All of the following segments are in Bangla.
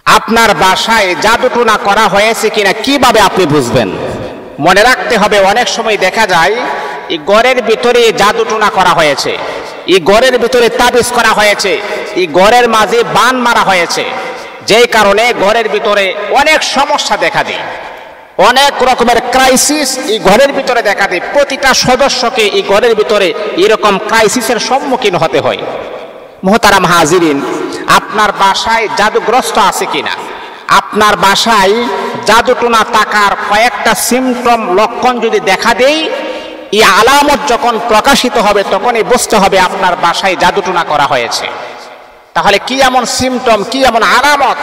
আপনার বাসায় জাদুটোনা করা হয়েছে কিনা কিভাবে আপনি বুঝবেন? মনে রাখতে হবে, অনেক সময় দেখা যায় এই ঘরের ভিতরে জাদুটোনা করা হয়েছে, এই ঘরের ভিতরে তাবিজ করা হয়েছে, এই ঘরের মাঝে বান মারা হয়েছে, যেই কারণে ঘরের ভিতরে অনেক সমস্যা দেখা দেয়, অনেক রকমের ক্রাইসিস এই ঘরের ভিতরে দেখা দেয়। প্রতিটা সদস্যকে এই ঘরের ভিতরে এরকম ক্রাইসিসের সম্মুখীন হতে হয়। মুহতারাম হাজিরিন, আপনার বাসায় জাদুগ্রস্ত আছে কিনা, আপনার বাসায় জাদুটোনা থাকার কয়েকটা সিমটম লক্ষণ যদি দেখা দেয়, এই আলামত যখন প্রকাশিত হবে তখনই বুঝতে হবে আপনার বাসায় জাদুটোনা করা হয়েছে। তাহলে কি এমন সিমটম, কি এমন আলামত?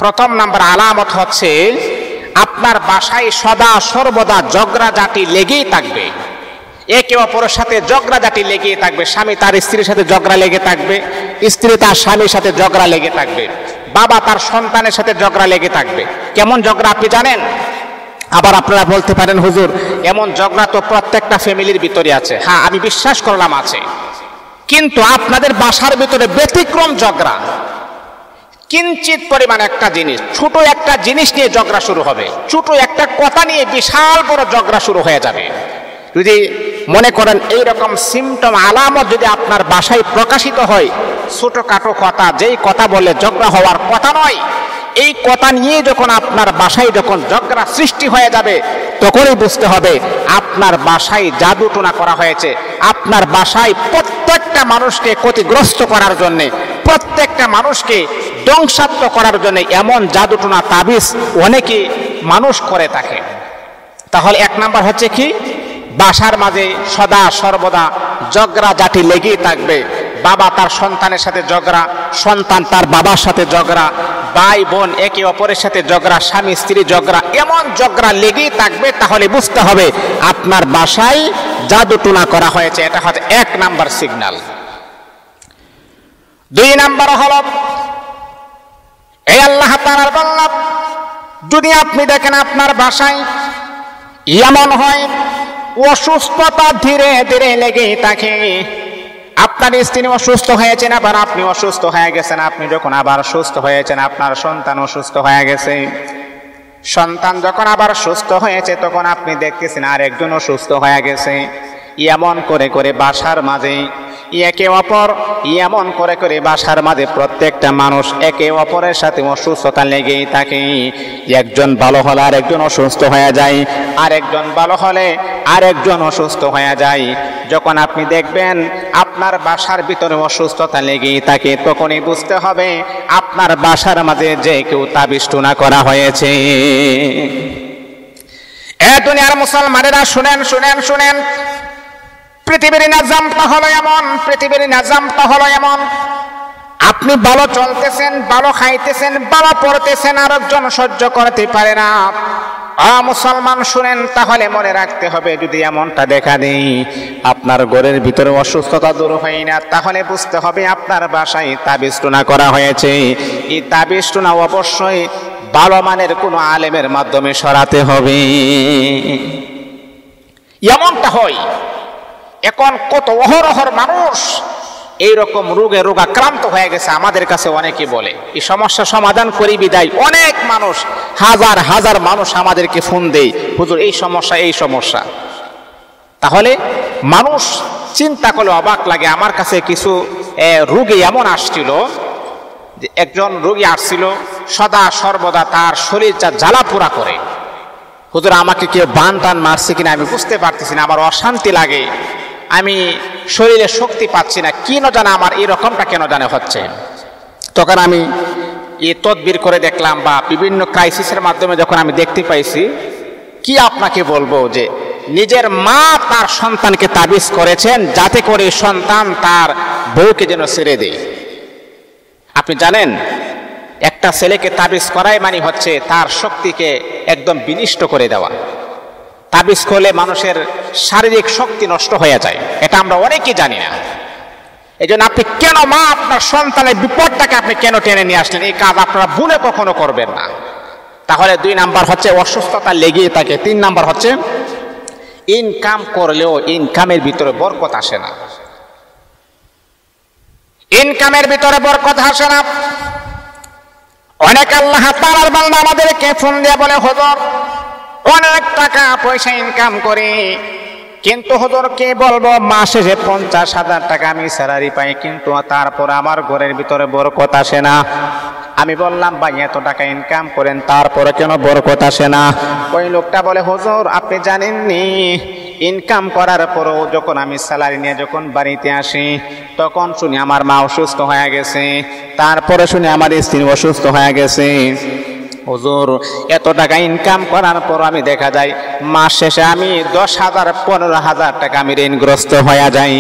প্রথম নাম্বার আলামত হচ্ছে আপনার বাসায় সদা সর্বদা ঝগড়াঝাটি লেগেই থাকবে, একে অপরের সাথে ঝগড়াঝাটি লেগেই থাকবে। স্বামী তার স্ত্রীর সাথে ঝগড়া লেগে থাকবে, স্ত্রী তার স্বামীর সাথে ঝগড়া লেগে থাকবে, বাবা তার সন্তানের সাথে ঝগড়া লেগে থাকবে। কেমন ঝগড়া আপনি জানেন? আবার আপনারা বলতে পারেন, হুজুর এমন ঝগড়া তো প্রত্যেকটা ফ্যামিলির ভিতরে আছে। হ্যাঁ, আমি বিশ্বাস করলাম আছে, কিন্তু আপনাদের বাসার ভিতরে ব্যতিক্রম ঝগড়া। কিঞ্চিত পরিমাণ একটা জিনিস, ছোট একটা জিনিস নিয়ে ঝগড়া শুরু হবে, ছোট একটা কথা নিয়ে বিশাল বড় ঝগড়া শুরু হয়ে যাবে। যদি মনে করেন এইরকম সিমটম আলামত যদি আপনার বাসায় প্রকাশিত হয়, ছোটখাটো কথা, যেই কথা বলে ঝগড়া হওয়ার কথা নয়, এই কথা নিয়ে যখন আপনার বাসায় যখন ঝগড়া সৃষ্টি হয়ে যাবে, তখনই বুঝতে হবে আপনার বাসায় জাদুটোনা করা হয়েছে। আপনার বাসায় প্রত্যেকটা মানুষকে ক্ষতিগ্রস্ত করার জন্যে, প্রত্যেকটা মানুষকে ধ্বংসাত্মক করার জন্য এমন জাদুটোনা তাবিজ অনেকে মানুষ করে থাকে। তাহলে এক নাম্বার হচ্ছে কি, বাসার মাঝে সদা সর্বদা ঝগড়াঝাটি লেগেই থাকবে। বাবা তার সন্তানের সাথে ঝগড়া, সন্তান তার বাবার সাথে ঝগড়া, ভাই বোন একে অপরের সাথে ঝগড়া, স্বামী স্ত্রী ঝগড়া, এমন ঝগড়া লেগেই থাকবে। তাহলে বুঝতে হবে আপনার বাসায় জাদুটোনা করা হয়েছে। এটা হচ্ছে এক নাম্বার সিগন্যাল। দুই নাম্বার হলো, এই আল্লাহ তাআলার বান্দা, যদি আপনি দেখেন আপনার বাসায় এমন হয় অসুস্থতা ধীরে ধীরে লেগেই থাকে, আপনার স্ত্রী অসুস্থ হয়েছেন, আবার আপনি অসুস্থ হয়ে গেছেন, আপনি যখন আবার সুস্থ হয়েছেন আপনার সন্তান অসুস্থ হয়ে গেছে, সন্তান যখন আবার সুস্থ হয়েছে তখন আপনি দেখতেছেন আর একজন অসুস্থ হয়ে গেছে। এমন করে করে বাসার মাঝে একে অপর, এমন করে করে বাসার মাঝে প্রত্যেকটা মানুষ একে অপরের সাথে অসুস্থতা লেগেই থাকে। একজন ভালো হলে আরেকজন অসুস্থ হয়ে যায়, আরেকজন ভালো হলে আরেকজন অসুস্থ হয়ে যায়। যখন আপনি দেখবেন আপনার বাসার ভিতরে অসুস্থতা লেগেই থাকে, তখনই বুঝতে হবে আপনার বাসার মাঝে যে কেউ তাবিজটোনা করা হয়েছে। এ দুনিয়ার মুসলমানেরা শুনেন শুনেন শুনেন, পৃথিবীর নিজামটা হলো এমন, পৃথিবীর নিজামটা হলো এমন, আপনি ভালো চলতেছেন, ভালো খাইতেছেন, ভালো পড়তেছেন, আরেকজন সহ্য করতে পারে না। মুসলমান শুনেন, তাহলে মনে রাখতে হবে যদি এমনটা দেখা দেই, আপনার ঘরের ভিতরে অসুস্থতা দূর হয় না, তাহলে বুঝতে হবে আপনার বাসায় তাবিজটোনা করা হয়েছে। এই তাবিজটোনা অবশ্যই ভালো মানের কোনো আলেমের মাধ্যমে সরাতে হবে। এমনটা হয়। এখন কত অহরহর মানুষ এইরকম রোগে রোগাক্রান্ত হয়ে গেছে, আমাদের কাছে অনেকে বলে এই সমস্যা সমাধান করি বিদায়। অনেক মানুষ, হাজার হাজার মানুষ আমাদেরকে ফোন দেয়, হুজুর এই সমস্যা এই সমস্যা। তাহলে মানুষ চিন্তা করলে অবাক লাগে। আমার কাছে কিছু রোগী এমন আসছিল যে একজন রোগী আসছিল সদা সর্বদা তার শরীরটা জ্বালাপোড়া করে, হুজুর আমাকে কেউ বান টান মারছে কিনা আমি বুঝতে পারতেছি না, আমার অশান্তি লাগে, আমি শরীরে শক্তি পাচ্ছি না, কেন জানে আমার এরকমটা কেন জানে হচ্ছে। তখন আমি এই তদবির করে দেখলাম বা বিভিন্ন ক্রাইসিসের মাধ্যমে যখন আমি দেখতে পাইছি, কি আপনাকে বলবো যে নিজের মা তার সন্তানকে তাবিজ করেছেন যাতে করে সন্তান তার বউকে যেন ছেড়ে দেয়। আপনি জানেন একটা ছেলেকে তাবিজ করাই মানে হচ্ছে তার শক্তিকে একদম বিনষ্ট করে দেওয়া। তাবিজ করলে মানুষের শারীরিক শক্তি নষ্ট হয়ে যায়, এটা আমরা অনেকেই জানি না। এই জন্য আপনি কেন মা আপনার সন্তানের বিপদটাকে আপনি কেন টেনে নিয়ে আসলেন, এই কাজ আপনারা ভুলে কখনো করবেন না। তাহলে 2 নাম্বার হচ্ছে অসুস্থতা লেগেই থাকে। 3 নাম্বার হচ্ছে ইনকাম করলেও ইনকামের ভিতরে বরকত আসে না। ইনকামের ভিতরে বরকত আসে না। অনেক আল্লাহ তাআলার বান্দা আমাদেরকে ফোন দিয়ে বলে, হুজুর অনেক টাকা পয়সা ইনকাম করে, কিন্তু হুজুর কি বলবো, মাসে যে 50,000 টাকা আমি স্যালারি পাই, কিন্তু তারপর আমার ঘরের ভিতরে বরকত আসে না। আমি বললাম, ভাই এত টাকা ইনকাম করেন তারপরে কেন বরকত আসে না? ওই লোকটা বলে, হুজুর আপনি জানেননি, ইনকাম করার পরও যখন আমি স্যালারি নিয়ে যখন বাড়িতে আসি, তখন শুনি আমার মা অসুস্থ হয়ে গেছে, তারপরে শুনি আমার স্ত্রী অসুস্থ হয়ে গেছে। হুজুর এত টাকা ইনকাম করার পর আমি দেখা যায় মাস শেষে আমি 10,000 15,000 টাকা আমি ঋণগ্রস্ত হয়ে যাই।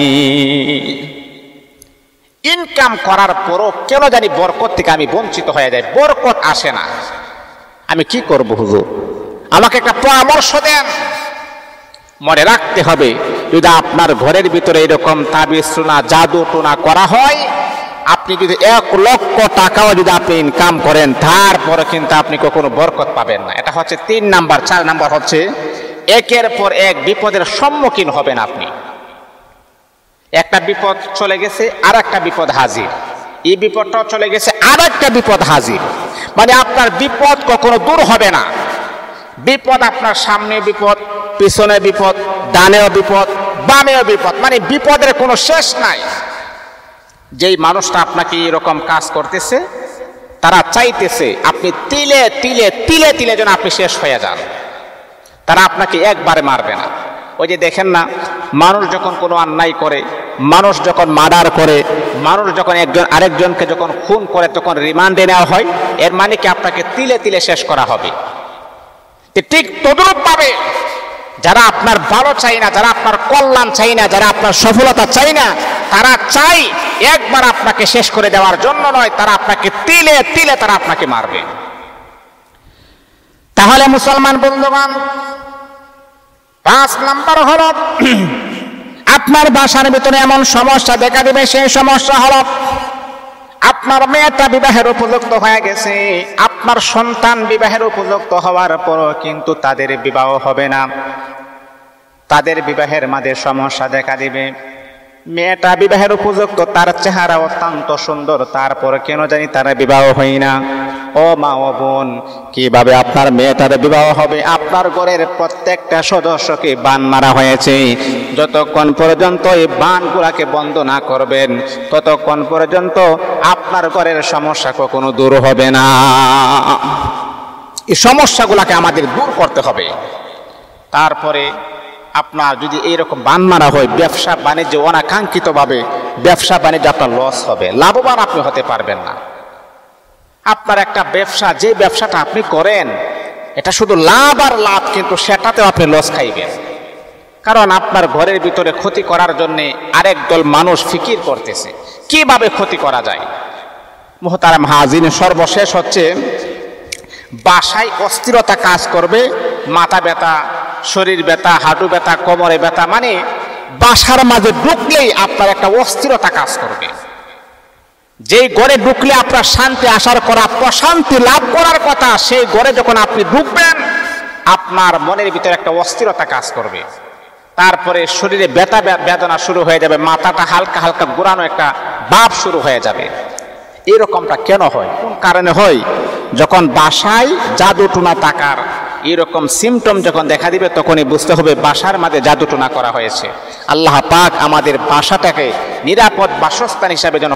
ইনকাম করার পরও কেন জানি বরকত থেকে আমি বঞ্চিত হয়ে যাই, বরকত আসে না। আমি কি করব হুজুর, আমাকে একটা পরামর্শ দেন। মনে রাখতে হবে, যদি আপনার ঘরের ভিতরে এরকম তাবিজ টুনা জাদু টুনা করা হয়, আপনি যদি 1 লক্ষ টাকাও যদি আপনি ইনকাম করেন, তারপরে কিন্তু আপনি কখনো বরকত পাবেন না। এটা হচ্ছে 3 নাম্বার। 4 নাম্বার হচ্ছে একের পর এক বিপদের সম্মুখীন হবেন আপনি। একটা বিপদ চলে গেছে, আর একটা বিপদ হাজির, এই বিপদটাও চলে গেছে, আর একটা বিপদ হাজির। মানে আপনার বিপদ কখনো দূর হবে না। বিপদ আপনার সামনে বিপদ, পিছনে বিপদ, ডানেও বিপদ, বামেও বিপদ, মানে বিপদের কোনো শেষ নাই। যেই মানুষটা আপনাকে এরকম কাজ করতেছে, তারা চাইতেছে আপনি তিলে তিলে তিলে তিলে যেন আপনি শেষ হয়ে যান। তারা আপনাকে একবারে মারবে না। ওই যে দেখেন না, মানুষ যখন কোনো অন্যায় করে, মানুষ যখন মার্ডার করে, মানুষ যখন একজন আরেকজনকে যখন খুন করে, তখন রিমান্ডে নেওয়া হয়, এর মানে কি আপনাকে তিলে তিলে শেষ করা হবে। ঠিক তদ্রূপ ভাবে যারা আপনার ভালো চাই না, যারা আপনার কল্যাণ চাই না, যারা আপনার সফলতা চাই না, তারা চাই একবার আপনাকে শেষ করে দেওয়ার জন্য নয়, তারা আপনাকে তিলে তিলে তারা আপনাকে মারবে। তাহলে মুসলমান বন্ধুগণ, 5 নাম্বার হলো আপনার বাসার ভিতরে এমন সমস্যা দেখা দিবে, সেই সমস্যা হলো আপনার মেয়েটা বিবাহের উপযুক্ত হয়ে গেছে, আপনার সন্তান বিবাহের উপযুক্ত হওয়ার পরও কিন্তু তাদের বিবাহ হবে না। তাদের বিবাহের মাঝে সমস্যা দেখা দিবে। মেয়েটা বিবাহের উপযুক্ত, তার চেহারা অত্যন্ত সুন্দর, তারপর কেন জানি তার বিবাহ হয় না। ও মা ও বোন, কিভাবে আপনার মেয়েটার বিবাহ হবে? আপনার ঘরের প্রত্যেকটা সদস্যকে বান মারা হয়েছে। যতক্ষণ পর্যন্ত এই বানগুলাকে বন্ধ না করবেন, ততক্ষণ পর্যন্ত আপনার ঘরের সমস্যা কখনো দূর হবে না। এই সমস্যাগুলাকে আমাদের দূর করতে হবে। তারপরে আপনার যদি এইরকম বান মারা হয়, ব্যবসা বাণিজ্য অনাকাঙ্ক্ষিতভাবে ব্যবসা বাণিজ্য আপনার লস হবে, লাভবান আপনি হতে পারবেন না। আপনার একটা ব্যবসা, যে ব্যবসাটা আপনি করেন, এটা শুধু লাভ আর লাভ, কিন্তু সেটাতেও আপনি লস খাইবেন। কারণ আপনার ঘরের ভিতরে ক্ষতি করার জন্য আরেক দল মানুষ ফিকির করতেছে কিভাবে ক্ষতি করা যায়। মুহতারাম হাজির, সর্বশেষ হচ্ছে বাসায় অস্থিরতা কাজ করবে, মাথা ব্যথা, শরীর ব্যথা, হাঁটু ব্যথা, কোমরে ব্যথা, মানে বাসার মাঝে ঢুকলেই আপনার একটা অস্থিরতা কাজ করবে। যেই ঘরে ঢুকলে আপনার শান্তি আসার করা, প্রশান্তি লাভ করার কথা, সেই ঘরে যখন আপনি ঢুকবেন, আপনার মনের ভিতরে একটা অস্থিরতা কাজ করবে। তারপরে শরীরে ব্যথা বেদনা শুরু হয়ে যাবে, মাথাটা হালকা হালকা ঘোরানো একটা ভাব শুরু হয়ে যাবে। এরকমটা কেন হয়, কোন কারণে হয়? যখন বাসায় জাদু টুনা টাকার এরকম সিমটম যখন দেখা দিবে, তখনই বুঝতে হবে বাসার মাঝে জাদু টুনা করা হয়েছে। আল্লাহ পাক আমাদের বাসাটাকে নিরাপদ বাসস্থান হিসাবে যেন